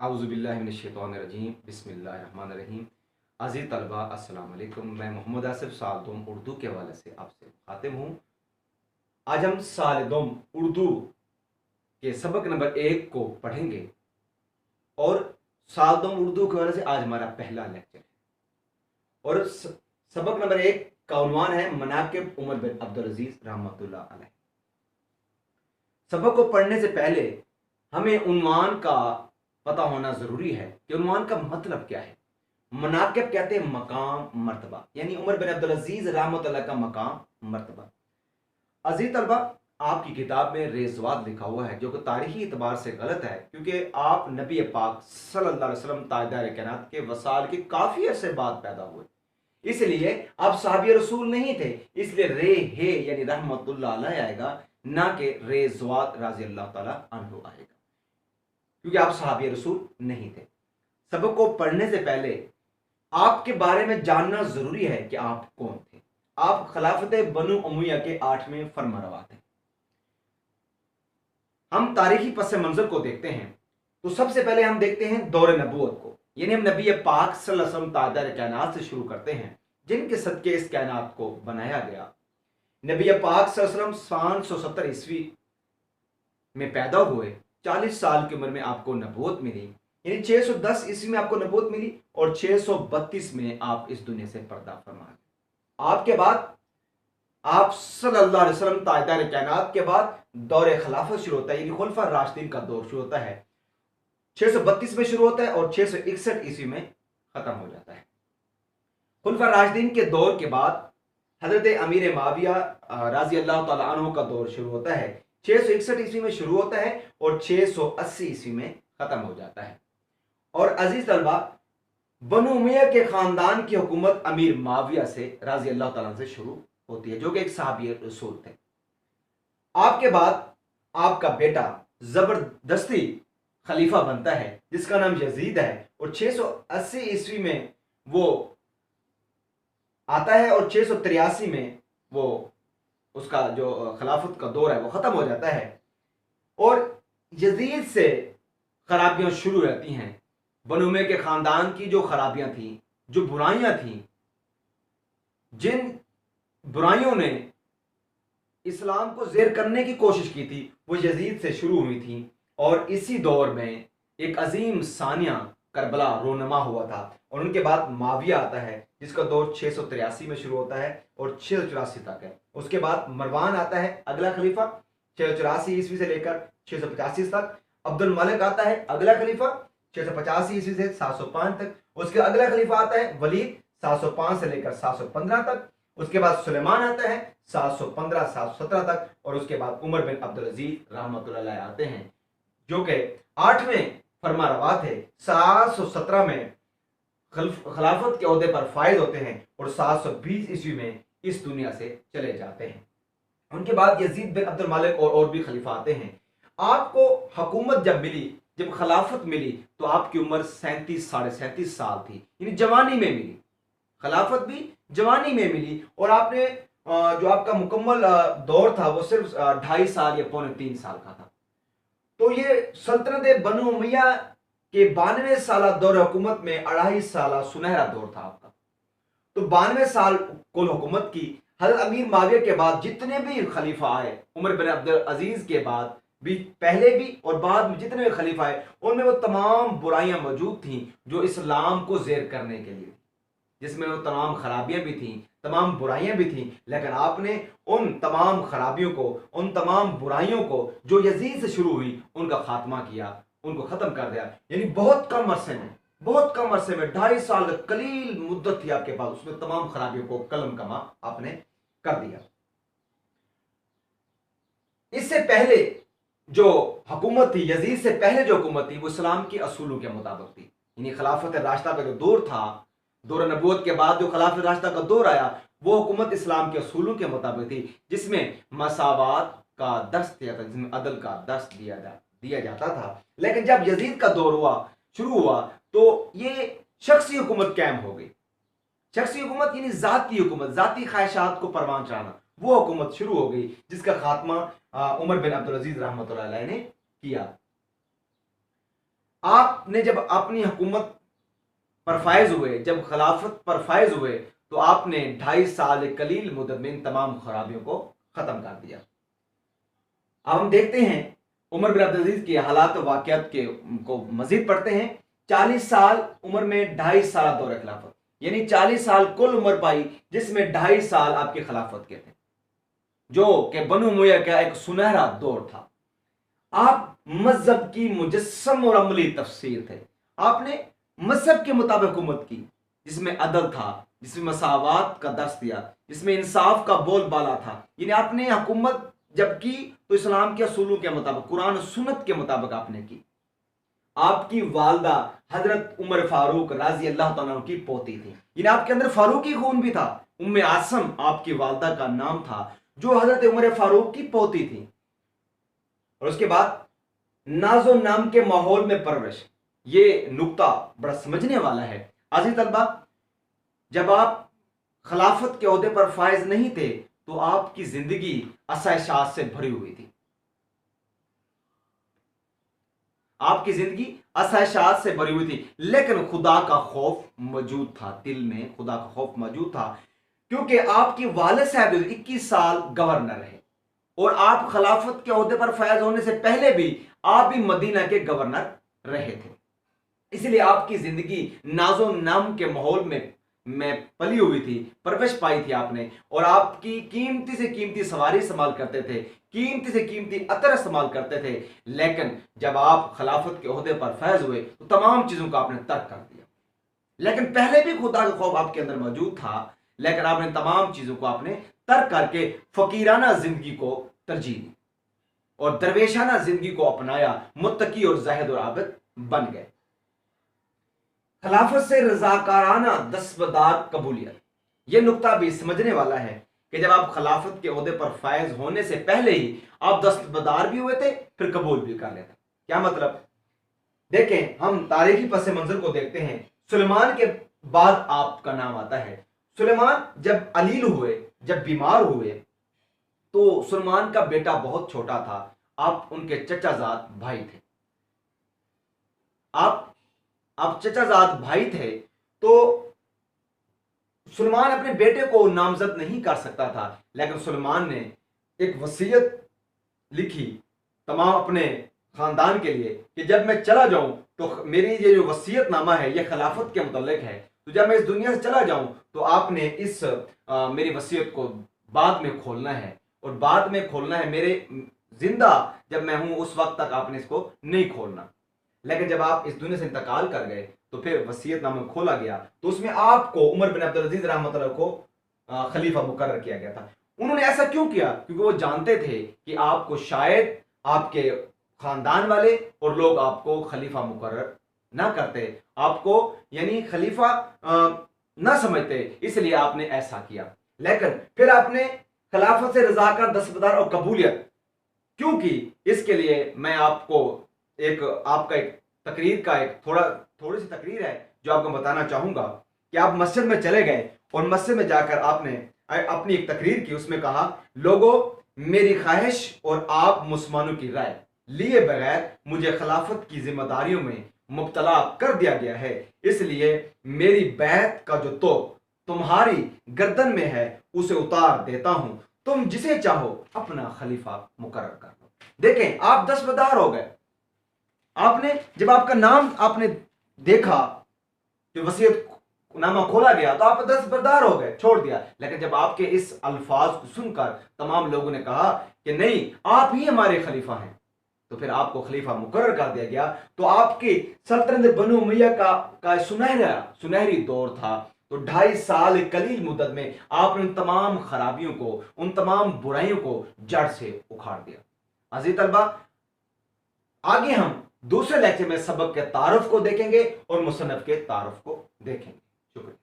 आउज़ुबिल्लाहिमिनश्शैतानिर्रजीम बिस्मिल्लाहिर्रहमानिर्रहीम। अज़ीज़ तलबा अस्सलाम वालेकुम। मैं मोहम्मद आसिफ साल दोम उर्दू के हवाले से आपसे मुखातिब हूँ। आज हम साल दोम उर्दू के सबक नंबर 1 को पढ़ेंगे और साल दोम उर्दू के हवाले से आज हमारा पहला लेक्चर है। और सबक नंबर 1 का उन्वान है मनाक़िब उमर बिन अब्दुल अज़ीज़ रहमतुल्लाह अलैह। सबक को पढ़ने से पहले हमें उन्वान का पता होना ज़रूरी है कि उन्वान का मतलब क्या है। मनाक़िब कहते हैं मकाम मर्तबा, यानी उमर बिन अब्दुल अज़ीज़ रहमतुल्लाह का मकाम मर्तबा। अज़ीज़ तलबा, आपकी किताब में रेज़वात लिखा हुआ है जो कि तारीखी एतबार से गलत है, क्योंकि आप नबी पाक सल्लल्लाहु अलैहि वसल्लम ताजदार कायनात के वसाल के काफ़ी अरसे बाद पैदा हुए, इसलिए आप साहबी रसूल नहीं थे, इसलिए रे हे यानी रहमतुल्लाह अलैह आएगा, ना कि रेज़वात राज़ी अल्लाह ताला अन्हु आएगा, क्योंकि आप साहबी रसूल नहीं थे। सबक को पढ़ने से पहले आपके बारे में जानना जरूरी है कि आप कौन थे। आप खिलाफत बनु उमैया के 8वें फरमारवा थे। हम तारीखी पस मंजर को देखते हैं तो सबसे पहले हम देखते हैं दौर नबूवत को, यानी हम नबी पाक सल्लल्लाहु अलैहि वसल्लम ताजदार कायनात से शुरू करते हैं, जिनके सदके इस कायनात को बनाया गया। नबी पाक सल्लल्लाहु अलैहि वसल्लम 570 ईस्वी में पैदा हुए। 40 साल की उम्र में आपको नबूवत मिली, यानी 610 ईस्वी में आपको नबूवत मिली और 632 में आप इस दुनिया से पर्दा फरमा गए। आपके बाद आप सल्लल्लाहु अलैहि वसल्लम ताजदार कायनात के बाद दौर खिलाफत शुरू होता है, यानी खुलफा राशिदीन का दौर शुरू होता है। 632 में शुरू होता है और 661 ईस्वी में खत्म हो जाता है। खुलफा राशिदीन के दौर के बाद हजरत अमीर माविया राजी अल्लाह तआला अन्हु का दौर शुरू होता है। 661 ईस्वी में शुरू होता है और 680 ईस्वी में खत्म हो जाता है। और अजीज तलबा, बनु उमैया के खानदान की हुकूमत अमीर माविया से राजी अल्लाह तआला से शुरू होती है, जो कि एक सहाबी रसूल थे। आपके बाद आपका बेटा जबरदस्ती खलीफा बनता है, जिसका नाम यजीद है, और 680 ईस्वी में वो आता है और 683 में वो उसका जो खिलाफत का दौर है वो खत्म हो जाता है। और यजीद से खराबियां शुरू रहती हैं। बनु उमैया के खानदान की जो खराबियां थी, जो बुराइयां थी, जिन बुराइयों ने इस्लाम को ज़ेर करने की कोशिश की थी, वो यजीद से शुरू हुई थी। और इसी दौर में एक अजीम सानिया करबला रोनमा हुआ था, और उनके बाद माविया आता है, जिसका दौर 683 में शुरू होता है और 684 तक है। उसके बाद मरवान आता है, अगला खलीफा, 684 ईस्वी से लेकर 685 तक। अब्दुल मलिक आता है, अगला खलीफा, 685 ईस्वी से 705 तक। उसके अगला खलीफा आता है वलीद, 705 से लेकर 715 तक। उसके बाद सुलेमान आता है 715 717 तक। और उसके बाद उमर बिन अब्दुल अजीज रहमतुल्लाह अलैह आते हैं, जो कि 8वें फरमारवा थे। 717 में खिलाफत के ओहदे पर फायज होते हैं और 720 ईस्वी में इस दुनिया से चले जाते हैं। उनके बाद यजीद बिन अब्दुल मालिक और भी खलीफा आते हैं। आपको हुकूमत जब मिली, जब खिलाफत मिली, तो आपकी उम्र 37 साढ़े 37 साल थी, यानी जवानी में मिली। खिलाफत भी जवानी में मिली और आपने जो आपका मुकम्मल दौर था वो सिर्फ 2.5 साल या 2.25 साल का था। तो ये सल्तनत बनु उमैया के 92 साल दौर हुकूमत में 2.5 साल सुनहरा दौर था आपका। तो 92 साल कुल हुकूमत की। हज़रत अमीर माविया के बाद जितने भी खलीफा आए, उमर बिन अब्दुल अजीज के बाद भी, पहले भी और बाद में जितने भी खलीफा आए, उनमें वो तमाम बुराइयां मौजूद थीं जो इस्लाम को ज़ेर करने के लिए, जिसमें वो तमाम खराबियां भी थीं, तमाम बुराइयां भी थीं। लेकिन आपने उन तमाम खराबियों को, उन तमाम बुराइयों को जो यजीद से शुरू हुई, उनका खात्मा किया, उनको ख़त्म कर दिया। यानी बहुत कम अरसे में 2.5 साल का कलील मुद्दत थी आपके पास, उसमें तमाम खराबियों को कलम कमा आपने कर दिया। इससे पहले जो हुकूमत थी, यजीद से पहले जो हुकूमत थी, वो इस्लाम के असूलों के मुताबिक थी। यानी खिलाफत राशिदा का जो दौर था, दौर नबूवत के बाद जो खिलाफत राशिदा का दौर आया, वो हुकूमत इस्लाम के असूलों के मुताबिक थी, जिसमें मसावात का दर्स दिया था, जिसमें अदल का दर्स दिया जाता था। लेकिन जब यजीद का दौर शुरू हुआ तो ये शख्सी हुकूमत कायम हो गई। शख्सी हुकूमत यानी जाती हुकूमत, जाती ख्वाहिशात को परवान चढ़ाना, वो हुकूमत शुरू हो गई, जिसका खात्मा उमर बिन अब्दुल अजीज रहमतुल्लाह अलैह ने किया। آپ نے جب اپنی حکومت پر فائز ہوئے، جب خلافت پر فائز ہوئے، تو آپ نے 2.5 سال قلیل مدت میں ان تمام خرابیوں کو ختم کر دیا۔ اب ہم دیکھتے ہیں عمر بن عبدالعزیز کے حالات و واقعات کو مزید پڑھتے ہیں۔ 40 سال عمر میں 2.5 سال دور خلافت، یعنی 40 سال کل عمر پائی، جس میں 2.5 سال آپ کی خلافت کے تھے، جو کہ بنو امیہ کا ایک سنہرا دور تھا۔ آپ مذہب کی مجسم اور عملی تفسیر تھے۔ آپ نے مذہب کے مطابق حکومت کی، جس میں عدل تھا، جس میں مساوات کا درس دیا، جس میں انصاف کا بول بالا تھا۔ یعنی آپ نے حکومت جب کی تو اسلام کے اصولوں کے مطابق، قرآن و سنت کے مطابق آپ نے کی۔ آپ کی والدہ حضرت عمر فاروق رضی اللہ تعالیٰ عنہ کی پوتی تھی، یعنی آپ کے اندر فاروقی خون بھی تھا۔ ام عاصم آپ کی والدہ کا نام تھا، جو حضرت عمر فاروق کی پوتی تھی۔ اور اس کے بعد ناز و نام کے ماحول میں پرورش، یہ نقطہ بڑا سمجھنے والا ہے۔ عزیز طلبہ، جب آپ خلافت کے عہدے پر فائز نہیں تھے تو آپ کی زندگی آسائشات سے بھری ہوئی تھی۔ آپ کی زندگی آسائشات سے بھری ہوئی تھی، لیکن خدا کا خوف موجود تھا، دل میں خدا کا خوف موجود تھا، کیونکہ آپ کی والد صاحب 21 سال گورنر رہے، اور آپ خلافت کے عہدے پر فائز ہونے سے پہلے بھی آپ بھی مدینہ کے گورنر رہے تھے۔ اس لیے آپ کی زندگی ناز و نام کے ماحول میں پلی ہوئی تھی، پرورش پائی تھی آپ نے، اور آپ کی قیمتی سے قیمتی سواری استعمال کرتے تھے، قیمتی سے قیمتی عطر استعمال کرتے تھے۔ لیکن جب آپ خلافت کے عہدے پر فائز ہوئے تو تمام چیزوں کو آپ نے ترک کر دیا۔ لیکن پہلے بھی خدا کا خوف آپ کے اندر موجود تھا، لیکن آپ نے تمام چیزوں کو آپ نے ترک کر کے فقیرانہ زندگی کو ترجیح دی اور درویشانہ زندگی کو اپنایا، متقی اور زاہد اور عابد بن گئے۔ خلافت سے رضاکارانہ دستبردار قبولیت، یہ نقطہ بھی سمجھنے والا ہے کہ جب آپ خلافت کے عہدے پر فائز ہونے سے پہلے ہی آپ دستبردار بھی ہوئے تھے، پھر قبول بھی کر لیتے۔ کیا مطلب؟ دیکھیں، ہم تاریخی پس منظر کو دیکھتے ہیں۔ سلیمان کے بعد آپ کا نام آتا ہے۔ سلیمان جب علیل ہوئے، جب بیمار ہوئے، تو سلیمان کا بیٹا بہت چھوٹا تھا، آپ ان کے چچا زاد بھائی تھے۔ آپ چچا زاد بھائی تھے، تو سلیمان اپنے بیٹے کو نامزد نہیں کر سکتا تھا، لیکن سلیمان نے ایک وصیت لکھی تمام اپنے خاندان کے لیے کہ جب میں چلا جاؤں تو میری یہ جو وصیت نامہ ہے یہ خلافت کے متعلق ہے، تو جب میں اس دنیا سے چلا جاؤں تو آپ نے اس میری وصیت کو بعد میں کھولنا ہے، اور بعد میں کھولنا ہے، میرے زندہ جب میں ہوں اس وقت تک آپ نے اس کو نہیں کھولنا۔ لیکن جب آپ اس دنیا سے انتقال کر گئے تو پھر وصیت نامہ کھولا گیا، تو اس میں آپ کو عمر بن عبدالعزیز رحمۃ اللہ کو خلیفہ مقرر کیا گیا تھا۔ انہوں نے ایسا کیوں کیا؟ کیونکہ وہ جانتے تھے کہ آپ کو شاید آپ کے خاندان والے اور لوگ آپ کو خلیفہ مقرر نہ کرتے، آپ کو یعنی خلیفہ نہ سمجھتے، اس لیے آپ نے ایسا کیا۔ لیکن پھر آپ نے خلافت سے رضاکار دستبردار اور قبولیت کیوں کی؟ اس کے لیے میں آپ کو آپ کا ایک تقریر کا تھوڑی سی تقریر ہے جو آپ کو بتانا چاہوں گا کہ آپ مسجد میں چلے گئے اور مسجد میں جا کر آپ نے اپنی ایک تقریر کی، اس میں کہا، لوگوں، میری خواہش اور آپ مسلمانوں کی رائے لیے بغیر مجھے خلافت کی ذمہ داریوں میں مبتلا کر دیا گیا ہے، اس لیے میری بیعت کا جو توپ تمہاری گردن میں ہے اسے اتار دیتا ہوں، تم جسے چاہو اپنا خلیفہ مقرر کر دو۔ دیکھیں، آپ دستبردار ہو گئے۔ آپ نے جب آپ کا نام آپ نے دیکھا، جو وصیت نامہ کھولا گیا، تو آپ دستبردار ہو گئے، چھوڑ دیا۔ لیکن جب آپ کے اس الفاظ کو سن کر تمام لوگوں نے کہا کہ نہیں، آپ ہی ہمارے خلیفہ ہیں، تو پھر آپ کو خلیفہ مقرر کر دیا گیا۔ تو آپ کی سلطنت بنو امیہ کا سنہری دور تھا۔ تو 2.5 سال قلیل مدت میں آپ نے ان تمام خرابیوں کو، ان تمام برائیوں کو جڑ سے اکھاڑ دیا۔ عزیز طلبہ، آگے ہم دوسرے لیکچر میں سبق کے تعارف کو دیکھیں گے اور مصنف کے تعارف کو دیکھیں گے۔ شکریہ۔